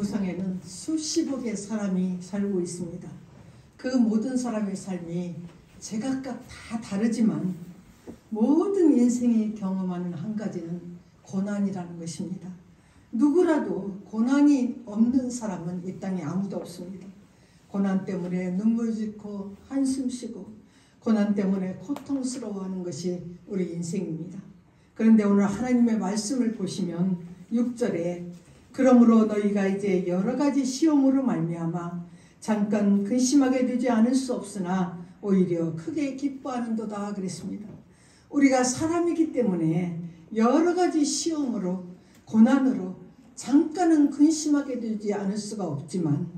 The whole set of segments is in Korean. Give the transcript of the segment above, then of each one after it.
지구상에는 수십억의 사람이 살고 있습니다. 그 모든 사람의 삶이 제각각 다 다르지만 모든 인생이 경험하는 한 가지는 고난이라는 것입니다. 누구라도 고난이 없는 사람은 이 땅에 아무도 없습니다. 고난 때문에 눈물 짓고 한숨 쉬고 고난 때문에 고통스러워하는 것이 우리 인생입니다. 그런데 오늘 하나님의 말씀을 보시면 6절에 그러므로 너희가 이제 여러 가지 시험으로 말미암아 잠깐 근심하게 되지 않을 수 없으나 오히려 크게 기뻐하는도다 그랬습니다. 우리가 사람이기 때문에 여러 가지 시험으로 고난으로 잠깐은 근심하게 되지 않을 수가 없지만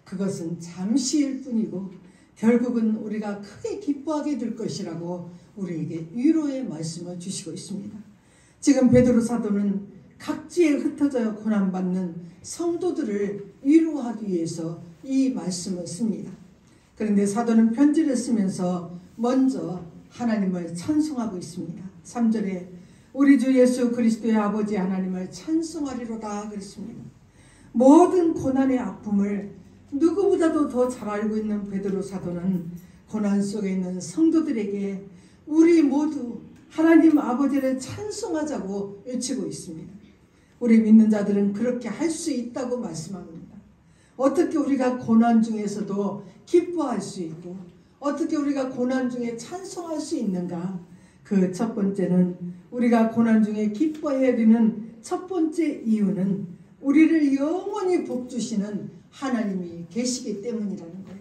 그것은 잠시일 뿐이고 결국은 우리가 크게 기뻐하게 될 것이라고 우리에게 위로의 말씀을 주시고 있습니다. 지금 베드로 사도는 각지에 흩어져 고난받는 성도들을 위로하기 위해서 이 말씀을 씁니다. 그런데 사도는 편지를 쓰면서 먼저 하나님을 찬송하고 있습니다. 3절에 우리 주 예수 그리스도의 아버지 하나님을 찬송하리로다 그랬습니다. 모든 고난의 아픔을 누구보다도 더 잘 알고 있는 베드로 사도는 고난 속에 있는 성도들에게 우리 모두 하나님 아버지를 찬송하자고 외치고 있습니다. 우리 믿는 자들은 그렇게 할 수 있다고 말씀합니다. 어떻게 우리가 고난 중에서도 기뻐할 수 있고 어떻게 우리가 고난 중에 찬송할 수 있는가? 그 첫 번째는 우리가 고난 중에 기뻐해야 되는 첫 번째 이유는 우리를 영원히 복주시는 하나님이 계시기 때문이라는 거예요.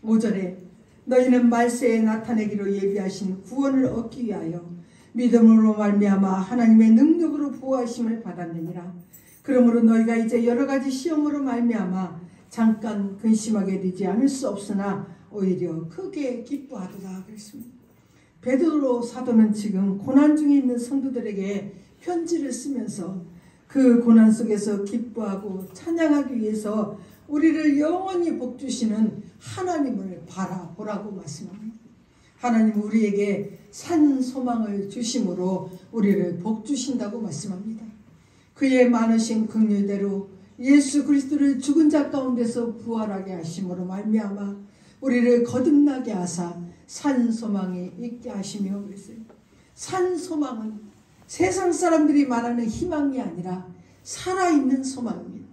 5절에 너희는 말세에 나타내기로 예비하신 구원을 얻기 위하여 믿음으로 말미암아 하나님의 능력으로 보호하심을 받았느니라. 그러므로 너희가 이제 여러 가지 시험으로 말미암아 잠깐 근심하게 되지 않을 수 없으나 오히려 크게 기뻐하도다 그랬습니다. 베드로 사도는 지금 고난 중에 있는 성도들에게 편지를 쓰면서 그 고난 속에서 기뻐하고 찬양하기 위해서 우리를 영원히 복주시는 하나님을 바라보라고 말씀합니다. 하나님은 우리에게 산 소망을 주심으로 우리를 복주신다고 말씀합니다. 그의 많으신 긍휼대로 예수 그리스도를 죽은 자 가운데서 부활하게 하심으로 말미암아 우리를 거듭나게 하사 산 소망이 있게 하시며 그랬어요. 산 소망은 세상 사람들이 말하는 희망이 아니라 살아있는 소망입니다.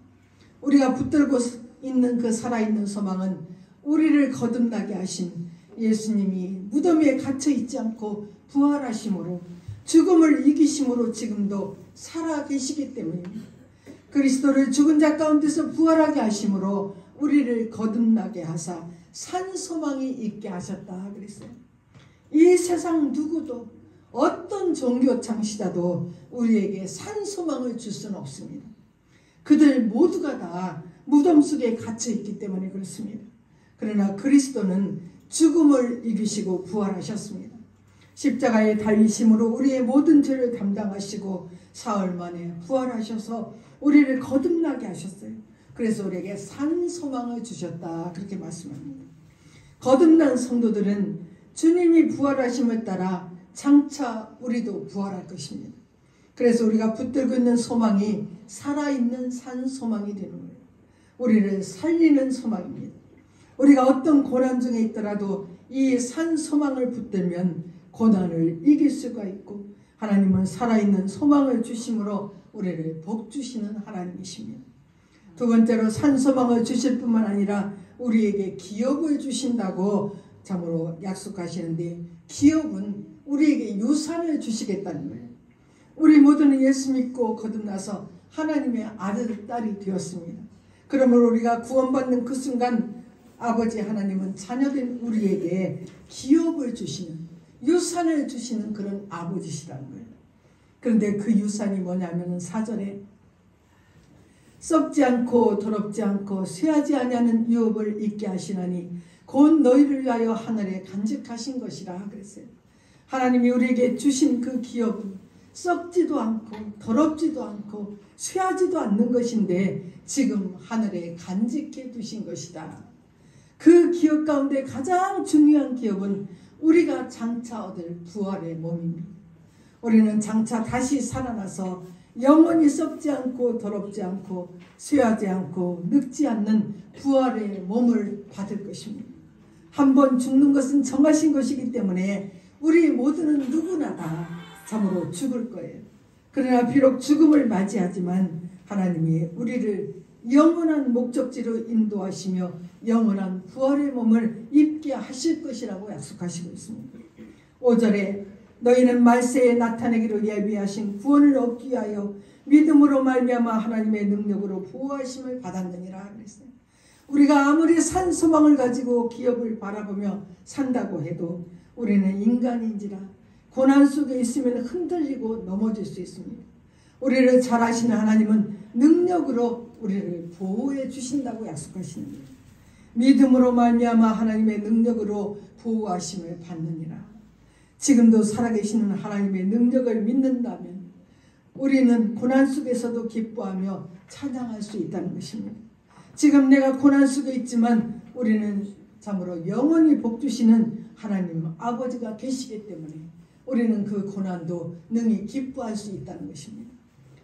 우리가 붙들고 있는 그 살아있는 소망은 우리를 거듭나게 하신 예수님이 무덤에 갇혀 있지 않고 부활하심으로 죽음을 이기심으로 지금도 살아 계시기 때문입니다. 그리스도를 죽은 자 가운데서 부활하게 하심으로 우리를 거듭나게 하사 산 소망이 있게 하셨다 그랬어요. 이 세상 누구도 어떤 종교 창시자도 우리에게 산 소망을 줄 수는 없습니다. 그들 모두가 다 무덤 속에 갇혀 있기 때문에 그렇습니다. 그러나 그리스도는 죽음을 이기시고 부활하셨습니다. 십자가에 달리심으로 우리의 모든 죄를 담당하시고 사흘 만에 부활하셔서 우리를 거듭나게 하셨어요. 그래서 우리에게 산 소망을 주셨다 그렇게 말씀합니다. 거듭난 성도들은 주님이 부활하심을 따라 장차 우리도 부활할 것입니다. 그래서 우리가 붙들고 있는 소망이 살아있는 산 소망이 되는 거예요. 우리를 살리는 소망입니다. 우리가 어떤 고난 중에 있더라도 이 산 소망을 붙들면 고난을 이길 수가 있고 하나님은 살아있는 소망을 주심으로 우리를 복주시는 하나님이십니다. 두 번째로 산 소망을 주실 뿐만 아니라 우리에게 기업을 주신다고 참으로 약속하시는데 기업은 우리에게 유산을 주시겠다는 거예요. 우리 모두는 예수 믿고 거듭나서 하나님의 아들, 딸이 되었습니다. 그러므로 우리가 구원받는 그 순간 아버지 하나님은 자녀된 우리에게 기업을 주시는 유산을 주시는 그런 아버지시라는 거예요. 그런데 그 유산이 뭐냐면 4절에 썩지 않고 더럽지 않고 쇠하지 아니하는 유업을 있게 하시나니 곧 너희를 위하여 하늘에 간직하신 것이라 그랬어요. 하나님이 우리에게 주신 그 기업은 썩지도 않고 더럽지도 않고 쇠하지도 않는 것인데 지금 하늘에 간직해 두신 것이다. 그 기업 가운데 가장 중요한 기업은 우리가 장차 얻을 부활의 몸입니다. 우리는 장차 다시 살아나서 영원히 썩지 않고 더럽지 않고 쇠하지 않고 늙지 않는 부활의 몸을 받을 것입니다. 한번 죽는 것은 정하신 것이기 때문에 우리 모두는 누구나 다 참으로 죽을 거예요. 그러나 비록 죽음을 맞이하지만 하나님이 우리를 영원한 목적지로 인도하시며 영원한 부활의 몸을 입게 하실 것이라고 약속하시고 있습니다. 5절에 너희는 말세에 나타내기로 예비하신 구원을 얻기 위하여 믿음으로 말미암아 하나님의 능력으로 보호하심을 받았느니라 그랬어요. 우리가 아무리 산 소망을 가지고 기업을 바라보며 산다고 해도 우리는 인간인지라 고난 속에 있으면 흔들리고 넘어질 수 있습니다. 우리를 잘 아시는 하나님은 능력으로 우리를 보호해 주신다고 약속하시는 거예요. 믿음으로 말미암아 하나님의 능력으로 보호하심을 받느니라. 지금도 살아계시는 하나님의 능력을 믿는다면 우리는 고난 속에서도 기뻐하며 찬양할 수 있다는 것입니다. 지금 내가 고난 속에 있지만 우리는 참으로 영원히 복 주시는 하나님 아버지가 계시기 때문에 우리는 그 고난도 능히 기뻐할 수 있다는 것입니다.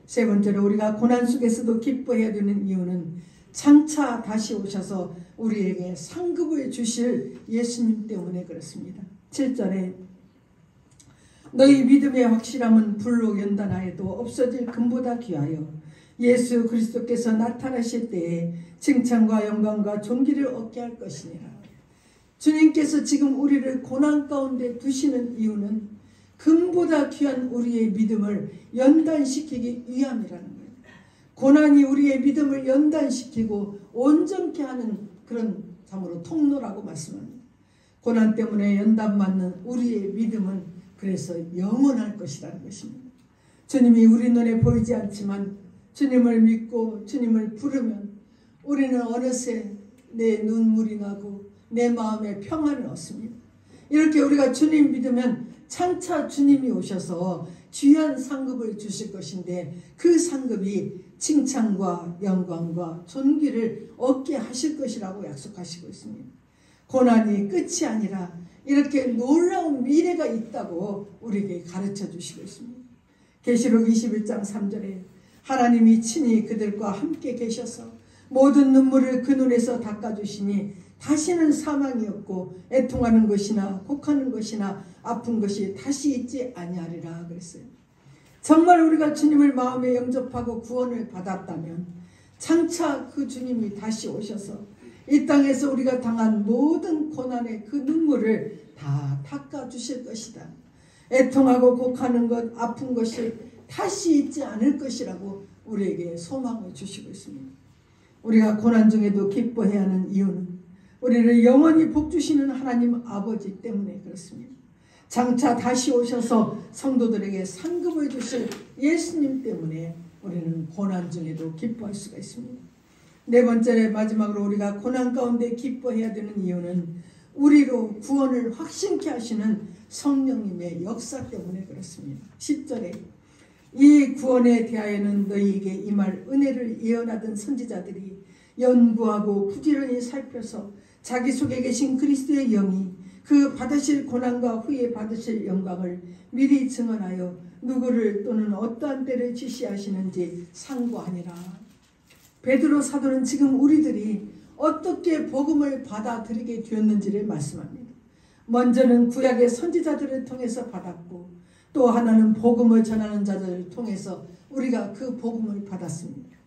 세 번째로 우리가 고난 속에서도 기뻐해야 되는 이유는 장차 다시 오셔서 우리에게 상급을 주실 예수님 때문에 그렇습니다. 7절에 너희 믿음의 확실함은 불로 연단하여도 없어질 금보다 귀하여 예수 그리스도께서 나타나실 때에 칭찬과 영광과 존귀를 얻게 할 것이니라. 주님께서 지금 우리를 고난 가운데 두시는 이유는 금보다 귀한 우리의 믿음을 연단시키기 위함이라는 거예요. 고난이 우리의 믿음을 연단시키고 온전케 하는 그런 참으로 통로라고 말씀합니다. 고난 때문에 연단받는 우리의 믿음은 그래서 영원할 것이라는 것입니다. 주님이 우리 눈에 보이지 않지만 주님을 믿고 주님을 부르면 우리는 어느새 내 눈물이 나고 내 마음에 평안을 얻습니다. 이렇게 우리가 주님 믿으면 장차 주님이 오셔서 귀한 상급을 주실 것인데 그 상급이 칭찬과 영광과 존귀를 얻게 하실 것이라고 약속하시고 있습니다. 고난이 끝이 아니라 이렇게 놀라운 미래가 있다고 우리에게 가르쳐 주시고 있습니다. 계시록 21장 3절에 하나님이 친히 그들과 함께 계셔서 모든 눈물을 그 눈에서 닦아주시니 다시는 사망이 없고 애통하는 것이나 곡하는 것이나 아픈 것이 다시 있지 아니하리라 그랬어요. 정말 우리가 주님을 마음에 영접하고 구원을 받았다면 장차 그 주님이 다시 오셔서 이 땅에서 우리가 당한 모든 고난의 그 눈물을 다 닦아주실 것이다. 애통하고 곡하는 것, 아픈 것이 다시 있지 않을 것이라고 우리에게 소망을 주시고 있습니다. 우리가 고난 중에도 기뻐해야 하는 이유는 우리를 영원히 복 주시는 하나님 아버지 때문에 그렇습니다. 장차 다시 오셔서 성도들에게 상급을 주실 예수님 때문에 우리는 고난 중에도 기뻐할 수가 있습니다. 네 번째 마지막으로 우리가 고난 가운데 기뻐해야 되는 이유는 우리로 구원을 확신케 하시는 성령님의 역사 때문에 그렇습니다. 10절에 이 구원에 대하여는 너희에게 임할 은혜를 예언하던 선지자들이 연구하고 부지런히 살펴서 자기 속에 계신 그리스도의 영이 그 받으실 고난과 후에 받으실 영광을 미리 증언하여 누구를 또는 어떠한 때를 지시하시는지 상고하니라. 베드로 사도는 지금 우리들이 어떻게 복음을 받아들이게 되었는지를 말씀합니다. 먼저는 구약의 선지자들을 통해서 받았고 또 하나는 복음을 전하는 자들을 통해서 우리가 그 복음을 받았습니다.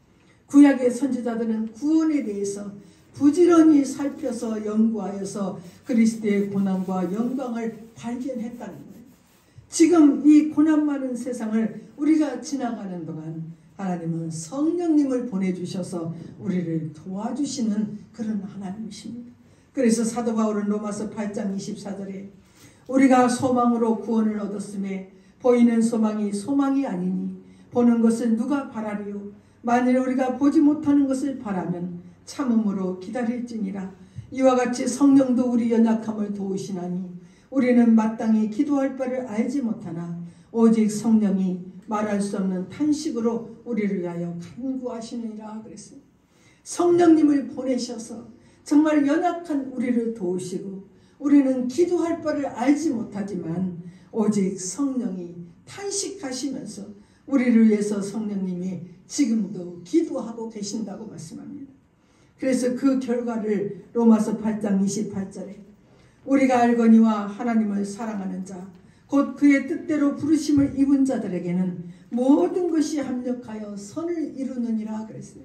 구약의 선지자들은 구원에 대해서 부지런히 살펴서 연구하여서 그리스도의 고난과 영광을 발견했다는 거예요. 지금 이 고난 많은 세상을 우리가 지나가는 동안 하나님은 성령님을 보내주셔서 우리를 도와주시는 그런 하나님이십니다. 그래서 사도 바울은 로마서 8장 24절에 우리가 소망으로 구원을 얻었음에 보이는 소망이 소망이 아니니 보는 것을 누가 바라리요. 만일 우리가 보지 못하는 것을 바라면 참음으로 기다릴지니라. 이와 같이 성령도 우리 연약함을 도우시나니 우리는 마땅히 기도할 바를 알지 못하나 오직 성령이 말할 수 없는 탄식으로 우리를 위하여 간구하시느니라 그랬어요. 성령님을 보내셔서 정말 연약한 우리를 도우시고 우리는 기도할 바를 알지 못하지만 오직 성령이 탄식하시면서 우리를 위해서 성령님이 지금도 기도하고 계신다고 말씀합니다. 그래서 그 결과를 로마서 8장 28절에 우리가 알거니와 하나님을 사랑하는 자 곧 그의 뜻대로 부르심을 입은 자들에게는 모든 것이 합력하여 선을 이루느니라 그랬어요.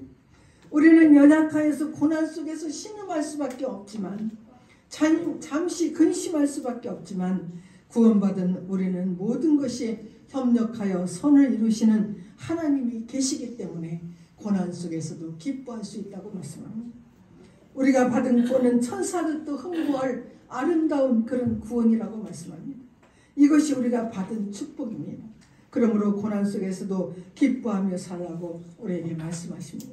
우리는 연약하여서 고난 속에서 신음할 수밖에 없지만 잠시 근심할 수밖에 없지만 구원받은 우리는 모든 것이 협력하여 선을 이루시는 하나님이 계시기 때문에 고난 속에서도 기뻐할 수 있다고 말씀합니다. 우리가 받은 구원은 천사들도 흥분할 아름다운 그런 구원이라고 말씀합니다. 이것이 우리가 받은 축복입니다. 그러므로 고난 속에서도 기뻐하며 살라고 우리에게 말씀하십니다.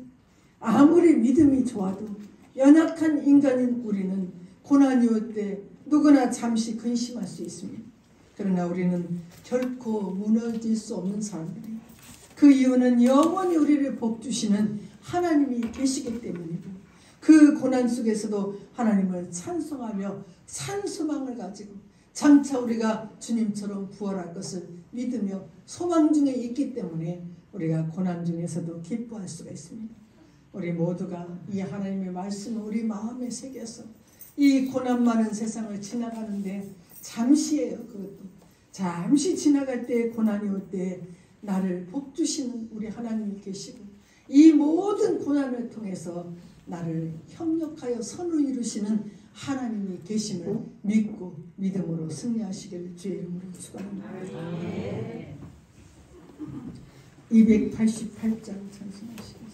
아무리 믿음이 좋아도 연약한 인간인 우리는 고난이 올 때 누구나 잠시 근심할 수 있습니다. 그러나 우리는 결코 무너질 수 없는 사람들이에요. 그 이유는 영원히 우리를 복주시는 하나님이 계시기 때문이고 그 고난 속에서도 하나님을 찬송하며 산소망을 가지고 장차 우리가 주님처럼 부활할 것을 믿으며 소망 중에 있기 때문에 우리가 고난 중에서도 기뻐할 수가 있습니다. 우리 모두가 이 하나님의 말씀을 우리 마음에 새겨서 이 고난 많은 세상을 지나가는데 잠시예요. 그것도 잠시 지나갈 때 고난이 올 때 나를 복주시는 우리 하나님이 계시고 이 모든 고난을 통해서 나를 협력하여 선을 이루시는 하나님이 계심을 믿고 믿음으로 승리하시길 주의 이름으로 축원합니다. 288장 찬송하시겠습니다.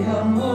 영원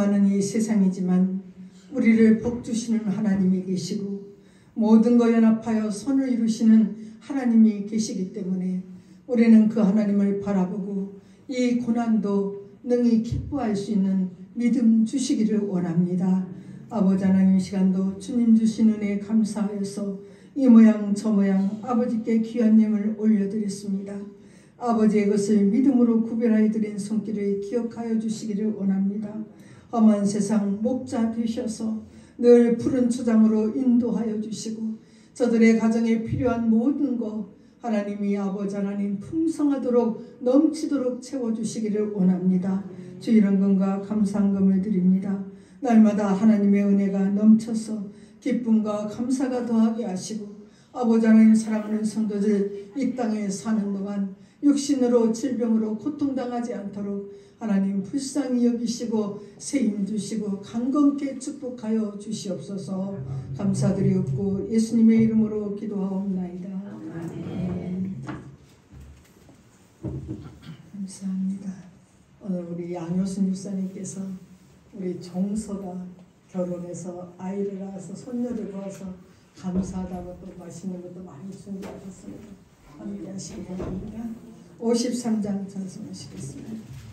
많은 이 세상이지만 우리를 복주시는 하나님이 계시고 모든 것 연합하여 선을 이루시는 하나님이 계시기 때문에 우리는 그 하나님을 바라보고 이 고난도 능히 기뻐할 수 있는 믿음 주시기를 원합니다. 아버지 하나님, 이 시간도 주님 주신 은혜에 감사하여서 이 모양 저 모양 아버지께 귀한 예물 올려드렸습니다. 아버지의 것을 믿음으로 구별하여 드린 손길을 기억하여 주시기를 원합니다. 험한 세상 목자 되셔서 늘 푸른 초장으로 인도하여 주시고 저들의 가정에 필요한 모든 것 하나님이 아버지 하나님 풍성하도록 넘치도록 채워주시기를 원합니다. 주 이런 건가 감사한금을 드립니다. 날마다 하나님의 은혜가 넘쳐서 기쁨과 감사가 더하게 하시고 아버지 하나님 사랑하는 성도들 이 땅에 사는 동안 육신으로 질병으로 고통당하지 않도록 하나님 불쌍히 여기시고 세임 주시고 강건케 축복하여 주시옵소서. 감사드리옵고 예수님의 이름으로 기도하옵나이다. 아멘. 감사합니다. 오늘 우리 양효순 집사님께서 우리 종서가 결혼해서 아이를 낳아서 손녀를 낳아서 감사하다고 또 맛있는 것도 많이 준비하셨습니다. 함께 하시기 바랍니다. 53장 전송하시겠습니다.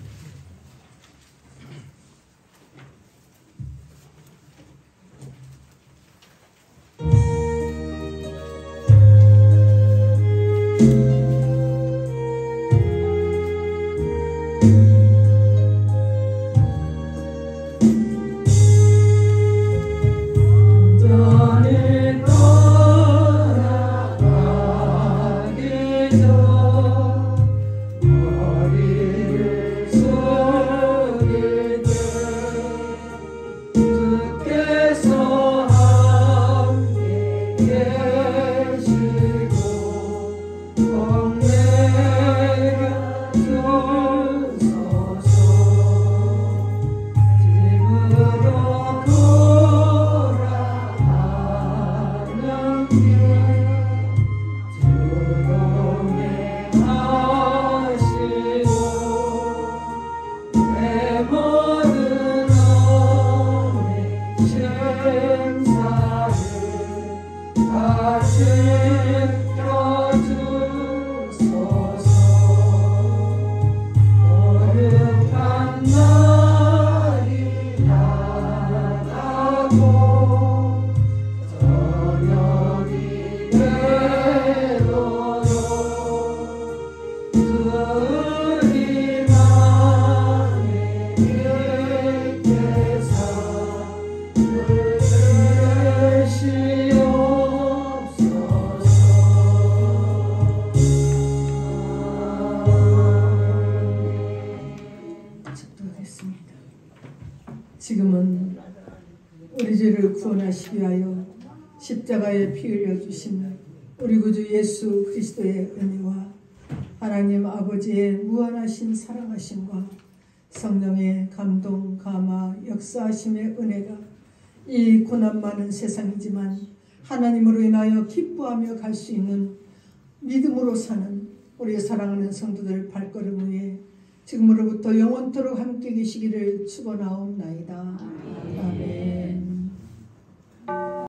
지금은 우리 죄를 구원하시기 위하여 십자가에 피 흘려주신 우리 구주 예수 그리스도의 은혜와 하나님 아버지의 무한하신 사랑하심과 성령의 감동, 감화, 역사하심의 은혜가 이 고난 많은 세상이지만 하나님으로 인하여 기뻐하며 갈 수 있는 믿음으로 사는 우리 사랑하는 성도들 발걸음 위에 지금으로부터 영원토록 함께 계시기를 축원하옵나이다. 아멘.